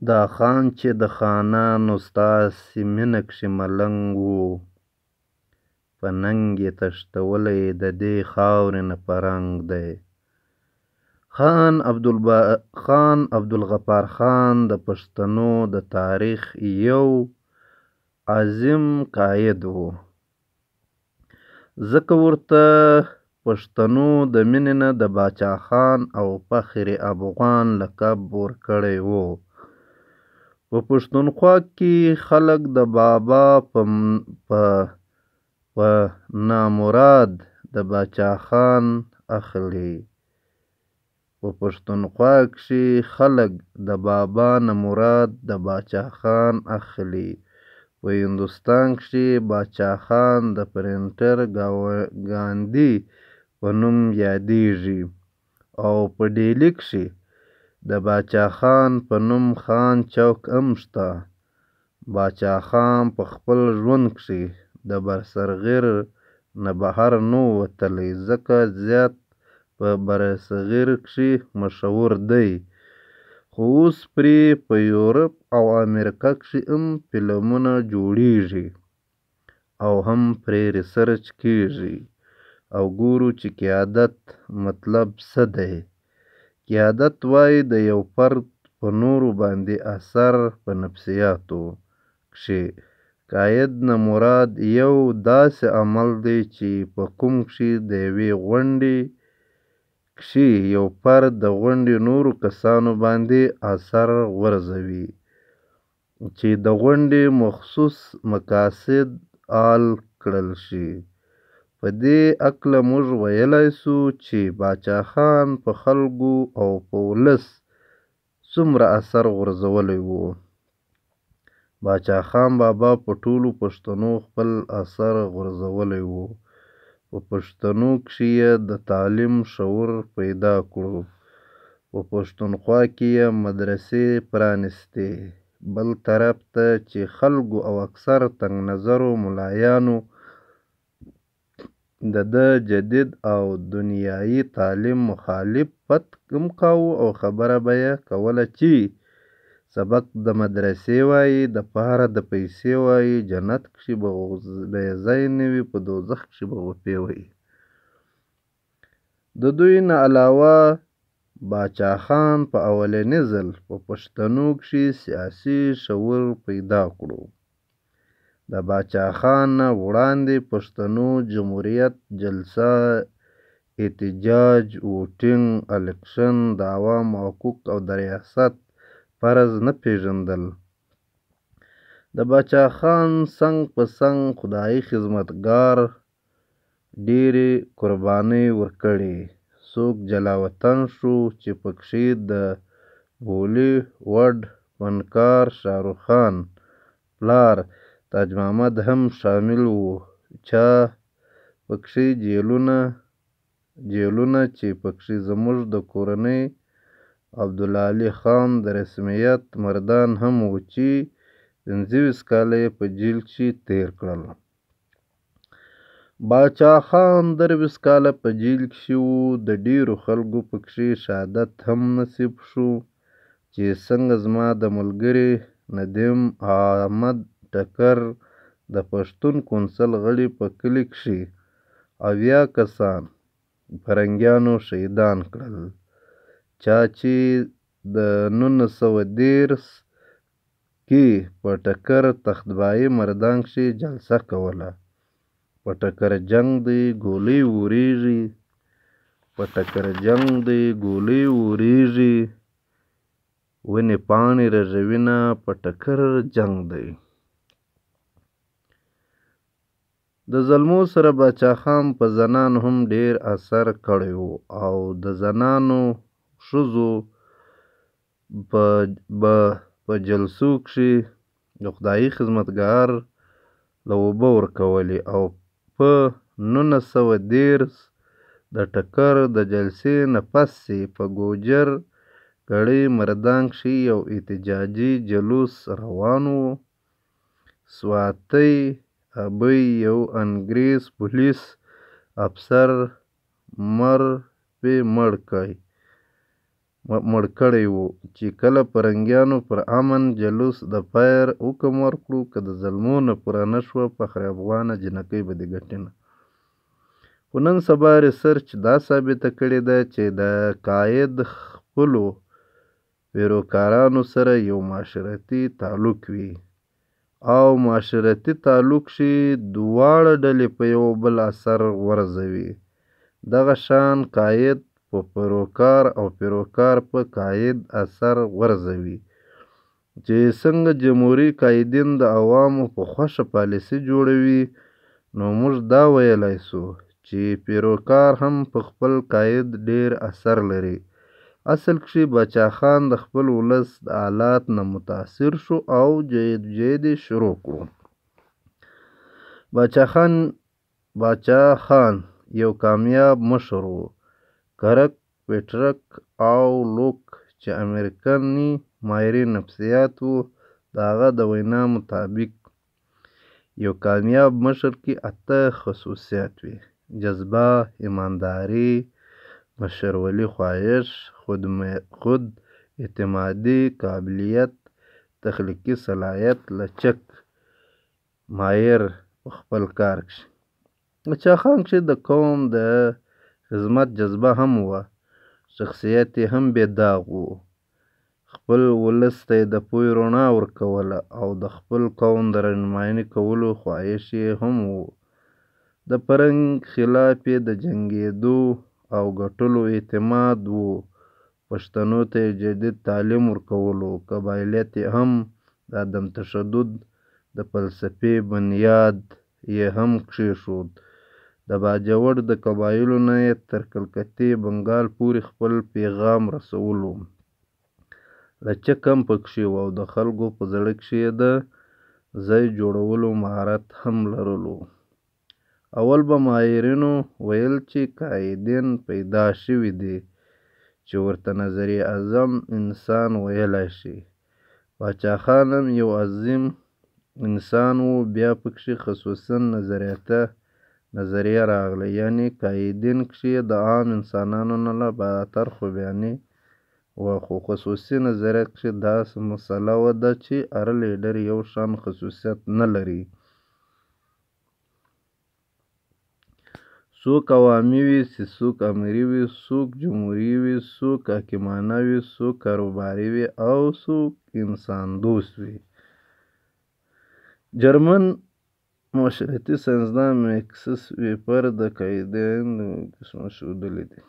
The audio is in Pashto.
دا خان چې د خانانو ستاسې مینه کښې ملنګ وو، په ننګ یې تښتولی د دې خاورې نه په رنګ دی. خان عبدالغفار خان د پښتنو د تاریخ یو عظیم قاید وو، ځکه ورته پښتنو د مینې نه د باچا خان او فخر افغان لقب ورکړی وو. په پښتونخوا کې خلک د بابا په نامراد د باچا خان اخلي. په پښتونخوا کښې خلک د بابا نه مراد د باچا خان اخلي. په هندوستان کښې باچا خان د پرنټر ګاندي په نوم یادیږي، او په ډیلي کښې د باچا خان په نوم خان چوک هم شته. باچا خان په خپل ژوند کښې د برصغیر نه بهر نه و وتلی، ځکه زیات په برصغیر کښې مشهور دی، خو اوس پرې په یورپ او امریکا کښې هم فلمونه جوړیږي او هم پرې ریسرچ کیږي. او ګورو چې قیادت مطلب څه دی. قیادت وایي د یو فرد په نورو باندې اثر په نفسیاتو کښې. قاید نه مراد یو داسې عمل دی چې په کوم کښې د یوې غونډې کښې یو فرد د غونډې نورو کسانو باندې اثر غورځوي چې د غونډې مخصوص مقاصد حل کړل شي. په دې هکله موږ ویلی سو چې باچا خان په خلکو او په ولس څومره اثر غورځولی وو. باچا خان بابا په ټولو پښتنو خپل اثر غورځولی وو. په پښتنو کښې یې د تعلیم شعور پیدا کړو. په پښتونخوا کې یې مدرسې پرانستې. بل طرف ته چې خلکو او اکثر تنګ نظرو ملایانو د ده جدید او دنیایي تعلیم مخالفت هم کاوه، او خبره به یې کوله چې سبق د مدرسې وایي، د پاره د پیسې وایي، جنت کښې به یې ځای نه وي، په دوزخ کښې به غوپې وایي. د دوی نه علاوه باچا خان په اولني ځل په پښتنو کښې سیاسي شعور پیدا کړو. د باچا خان نه وړاندې پښتنو جمهوریت، جلسه، احتجاج، ووټینګ، الکشن، د عوامو حقوق او د ریاست فرض نه پېژندل. د باچا خان څنګ په څنګ خدایي خدمتګار ډېرې قربانۍ ورکړې. څوک جلا وطن شو چې پکښې د بولي وډ فنکار شاهرخ خان پلار تاج محمد هم شامل وو. چا پکښې جیلونه چې پکښې زموږ د کورنۍ عبدالعلي خان د رسمیت مردان هم وو، چې 25 کاله یې په جیل کښې تېر کړل. باچا خان 23 کاله په جیل کښې وو. د ډېرو خلکو پکښې شهادت هم نصیب شو، چې څنګه زما د ملګري ندیم احمد ټکر د پښتون کونسل غړي په کلي کښې 80 کسان فرنګیانو شهیدان کړل. چا چې د 1913 کې په ټکر تختبایي مردان کښې جلسه کوله. په ټکر جنګ دی ګولۍ وریږي، ونې پاڼې رژوینه، په ټکر جنګ دی. د زلمو سره باچا خان په زنانو هم ډېر اثر کړی و، او د زنانو ښځو په جلسو کښې د خدایي خدمتګار له اوبه ورکولې. او په 1913 د ټکر د جلسې نه پس په ګوجر کړۍ مردان کښې یو احتجاجي جلوس روان و. سواتي ابۍ یو انګریز پولیس افسر مړ کړ. مړ کړی و چې کله فرنګیانو پر امن جلوس د پیر حکم ورکړو که د ظلمو نه پوره نه شوه فخر افغانه جنکۍ به دې ګټي نه. خو نن سبا ریسرچ دا ثابته کړې ده چې د قاید خپلو پیروکارانو سره یو معاشرتي تعلق وي او معاشرتي تعلق شي دواړه ډلې په یو بل اثر ورزوي. دغه شان قاید په پیروکار او پیروکار په قاید اثر ورزوي چې څنګه جمهوري قایدین د عوامو په خوښه پالیسي جوړوي، نو موږ دا ویلای سو چې پیروکار هم په خپل قاید ډیر اثر لري. اصل کښې باچا خان د خپل ولس د حالات نه متاثر شو او جدي شروع کړو. باچا خان یو کامیاب مشر و. کرک، پیټرک او لوک چې امریکني ماهرین نفسیات وو د هغه د وینا مطابق یو کامیاب مشر کې 8 خصوصیات وي: جذبه، ایمانداري، مشرولي خواهش، خود اعتمادي، قابلیت، تخلیقي صلاحیت، لچک، ماهر په خپل کار کښې. باچا خان کښې د قوم د خدمت جذبه هم وه. شخصیت یې هم بې داغ و. خپل ولس ته یې د پوهې رڼا ورکوله او د خپل قوم د رهنمایي کولو خواهش یې هم و. د فرنګ خلاف یې د جنګېدو او ګټلو اعتماد و. پښتنو ته یې جدید تعلیم ورکولو. قبایلیت یې هم د عدم تشدد د فلسفې بنیاد یې هم کېښود. د باجوړ د قبایلو نه یې تر کلکتې بنګال پورې خپل پیغام رسولو. لچک هم پکښې و او د خلکو په زړه کښې یې د ځای جوړولو مهارت هم لرلو. اول به ماهرینو ویل چې قایدین پیدا شوي دي چې ورته نظریه اعظم انسان ویلی شي. باچا خان هم یو عظیم انسان و. بیا پکښې خصوصا نظریه راغله، یعنې قایدین کښې د عام انسانانو نه لا بالاتر خوبیانې وه. خو خصوصي نظریه کښې داسې مسله وه ده چې هر لیډر یو شان خصوصیت نه لري. څوک عوامي وي، څوک امیري وي، څوک جمهوري وي، څوک حاکمانه وي، څوک کاروباري وي او څوک انسان دوست وي. جرمن معاشرتي ساینسدان میکس ویبر د قایدین د قسمه ښودلی دی.